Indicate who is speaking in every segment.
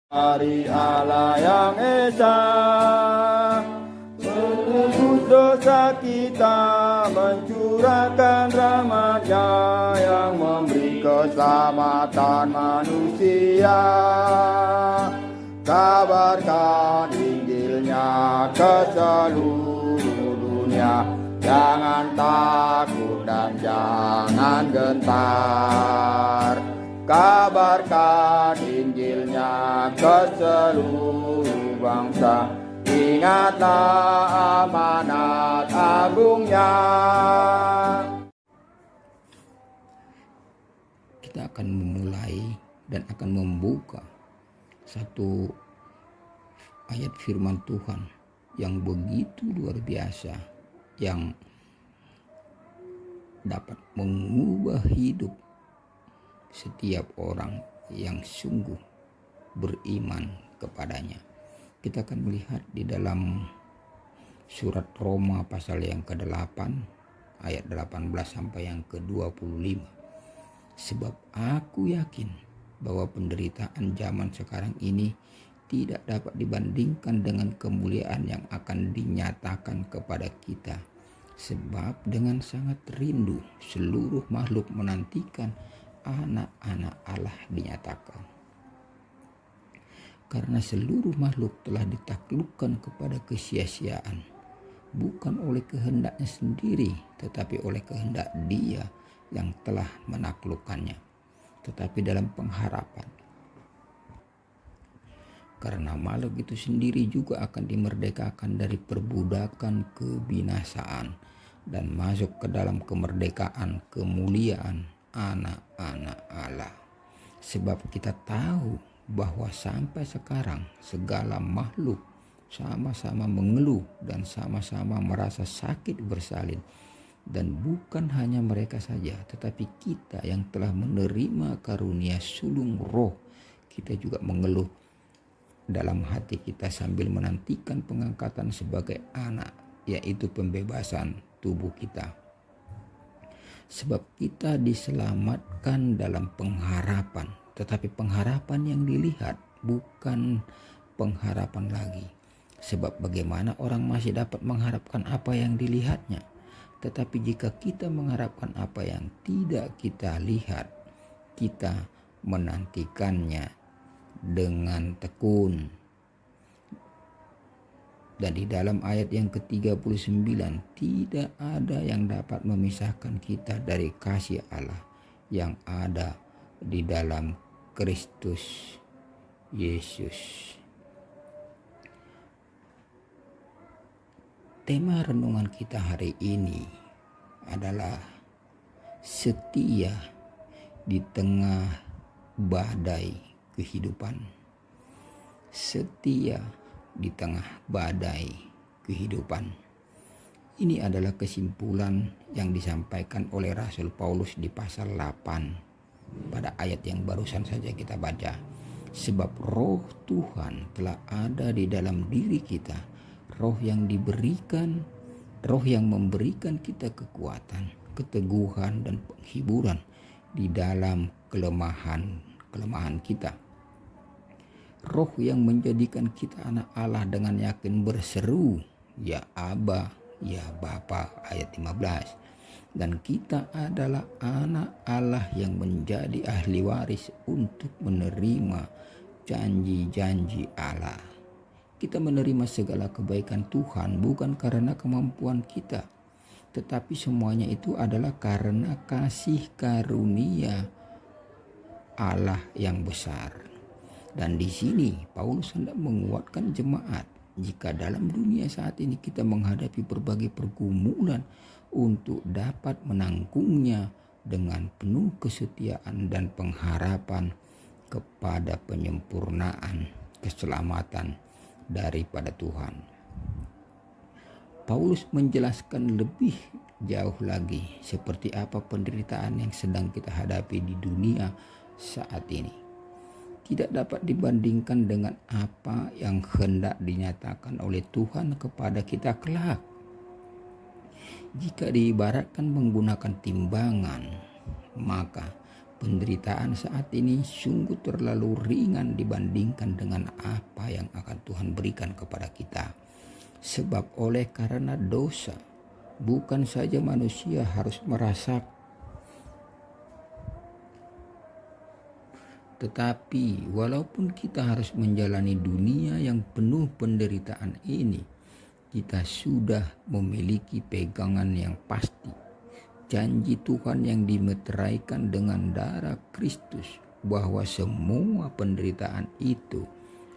Speaker 1: Hari Allah yang Esa menebus dosa kita, mencurahkan rahmat-Nya yang memberi keselamatan manusia. Kabarkan Injilnya ke seluruh dunia, jangan takut dan jangan gentar. Kabarkan Injilnya ke seluruh bangsa, ingatlah amanat agungnya.
Speaker 2: Kita akan memulai dan akan membuka satu ayat firman Tuhan yang begitu luar biasa, yang dapat mengubah hidup setiap orang yang sungguh beriman kepadanya. Kita akan melihat di dalam surat Roma pasal yang ke-8 ayat 18 sampai yang ke-25. Sebab aku yakin bahwa penderitaan zaman sekarang ini tidak dapat dibandingkan dengan kemuliaan yang akan dinyatakan kepada kita. Sebab dengan sangat rindu seluruh makhluk menantikan anak-anak Allah dinyatakan. Karena seluruh makhluk telah ditaklukkan kepada kesia-siaan, bukan oleh kehendaknya sendiri, tetapi oleh kehendak Dia yang telah menaklukkannya, tetapi dalam pengharapan. Karena makhluk itu sendiri juga akan dimerdekakan dari perbudakan kebinasaan dan masuk ke dalam kemerdekaan kemuliaan anak-anak Allah. Sebab kita tahu bahwa sampai sekarang segala makhluk sama-sama mengeluh dan sama-sama merasa sakit bersalin. Dan bukan hanya mereka saja, tetapi kita yang telah menerima karunia sulung roh, kita juga mengeluh dalam hati kita sambil menantikan pengangkatan sebagai anak, yaitu pembebasan tubuh kita. Sebab kita diselamatkan dalam pengharapan, tetapi pengharapan yang dilihat bukan pengharapan lagi. Sebab bagaimana orang masih dapat mengharapkan apa yang dilihatnya? Tetapi jika kita mengharapkan apa yang tidak kita lihat, kita menantikannya dengan tekun. Dan di dalam ayat yang ke-39, tidak ada yang dapat memisahkan kita dari kasih Allah yang ada di dalam Kristus Yesus. Tema renungan kita hari ini adalah setia di tengah badai kehidupan. Setia di tengah badai kehidupan. Ini adalah kesimpulan yang disampaikan oleh Rasul Paulus di pasal 8 pada ayat yang barusan saja kita baca. Sebab roh Tuhan telah ada di dalam diri kita, roh yang diberikan, roh yang memberikan kita kekuatan, keteguhan dan penghiburan di dalam kelemahan kita. Roh yang menjadikan kita anak Allah dengan yakin berseru, ya Aba, ya Bapa, ayat 15. Dan kita adalah anak Allah yang menjadi ahli waris untuk menerima janji-janji Allah. Kita menerima segala kebaikan Tuhan bukan karena kemampuan kita, tetapi semuanya itu adalah karena kasih karunia Allah yang besar. Dan di sini Paulus hendak menguatkan jemaat jika dalam dunia saat ini kita menghadapi berbagai pergumulan untuk dapat menanggungnya dengan penuh kesetiaan dan pengharapan kepada penyempurnaan keselamatan daripada Tuhan. Paulus menjelaskan lebih jauh lagi seperti apa penderitaan yang sedang kita hadapi di dunia saat ini. Tidak dapat dibandingkan dengan apa yang hendak dinyatakan oleh Tuhan kepada kita kelak. Jika diibaratkan menggunakan timbangan, maka Penderitaan saat ini sungguh terlalu ringan dibandingkan dengan apa yang akan Tuhan berikan kepada kita. Sebab oleh karena dosa, bukan saja manusia harus merasa, tetapi walaupun kita harus menjalani dunia yang penuh penderitaan ini, kita sudah memiliki pegangan yang pasti. Janji Tuhan yang dimeteraikan dengan darah Kristus bahwa semua penderitaan itu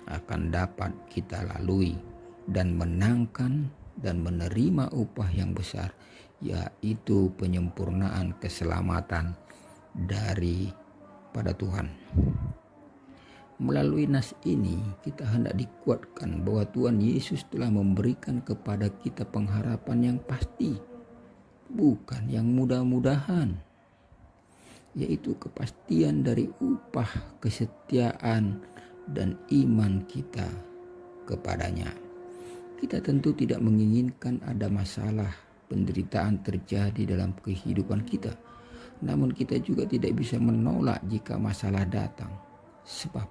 Speaker 2: akan dapat kita lalui dan menangkan dan menerima upah yang besar, yaitu penyempurnaan keselamatan daripada Tuhan. Melalui nas ini kita hendak dikuatkan bahwa Tuhan Yesus telah memberikan kepada kita pengharapan yang pasti, bukan yang mudah-mudahan, yaitu kepastian dari upah kesetiaan dan iman kita kepadanya. Kita tentu tidak menginginkan ada masalah, penderitaan terjadi dalam kehidupan kita. Namun kita juga tidak bisa menolak jika masalah datang. Sebab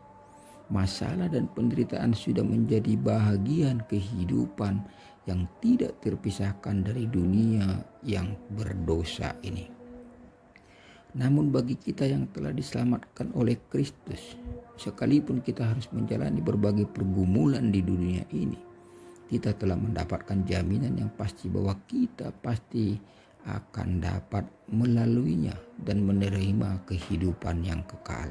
Speaker 2: masalah dan penderitaan sudah menjadi bahagian kehidupan yang tidak terpisahkan dari dunia yang berdosa ini. Namun bagi kita yang telah diselamatkan oleh Kristus, sekalipun kita harus menjalani berbagai pergumulan di dunia ini, kita telah mendapatkan jaminan yang pasti bahwa kita pasti akan dapat melaluinya dan menerima kehidupan yang kekal.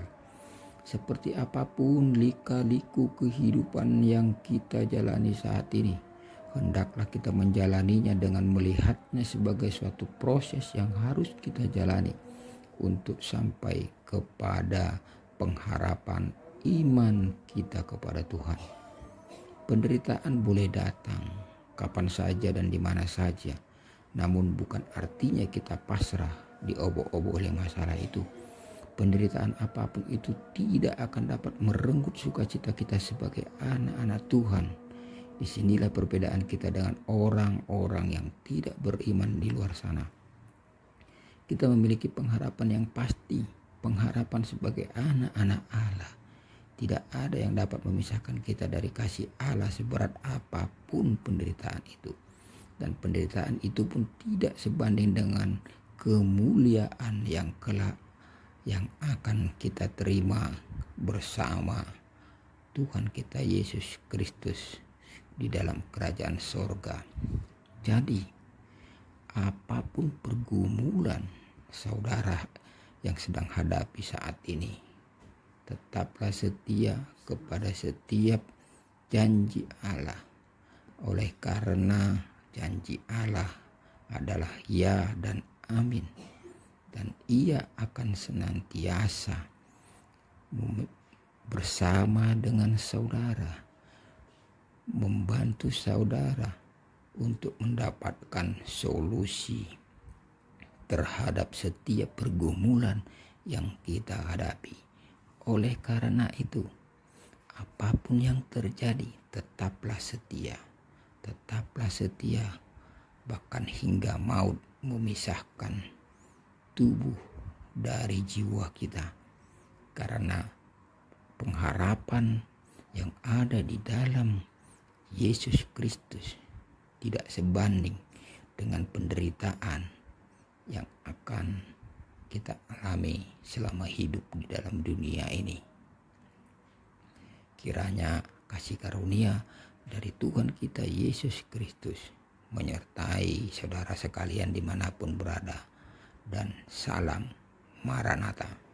Speaker 2: Seperti apapun lika-liku kehidupan yang kita jalani saat ini, hendaklah kita menjalaninya dengan melihatnya sebagai suatu proses yang harus kita jalani untuk sampai kepada pengharapan iman kita kepada Tuhan. Penderitaan boleh datang kapan saja dan di mana saja, namun bukan artinya kita pasrah diobok-obok oleh masalah itu. Penderitaan apapun itu tidak akan dapat merenggut sukacita kita sebagai anak-anak Tuhan. Disinilah perbedaan kita dengan orang-orang yang tidak beriman di luar sana. Kita memiliki pengharapan yang pasti, pengharapan sebagai anak-anak Allah. Tidak ada yang dapat memisahkan kita dari kasih Allah seberat apapun penderitaan itu. Dan penderitaan itu pun tidak sebanding dengan kemuliaan yang kelak yang akan kita terima bersama Tuhan kita Yesus Kristus di dalam kerajaan sorga. Jadi apapun pergumulan saudara yang sedang hadapi saat ini, tetaplah setia kepada setiap janji Allah. Oleh karena janji Allah adalah ya dan amin, dan ia akan senantiasa bersama dengan saudara, membantu saudara untuk mendapatkan solusi terhadap setiap pergumulan yang kita hadapi. Oleh karena itu, apapun yang terjadi, tetaplah setia, bahkan hingga maut memisahkan tubuh dari jiwa kita, karena pengharapan yang ada di dalam Yesus Kristus tidak sebanding dengan penderitaan yang akan kita alami selama hidup di dalam dunia ini. Kiranya kasih karunia dari Tuhan kita Yesus Kristus menyertai saudara sekalian dimanapun berada, dan salam Maranatha.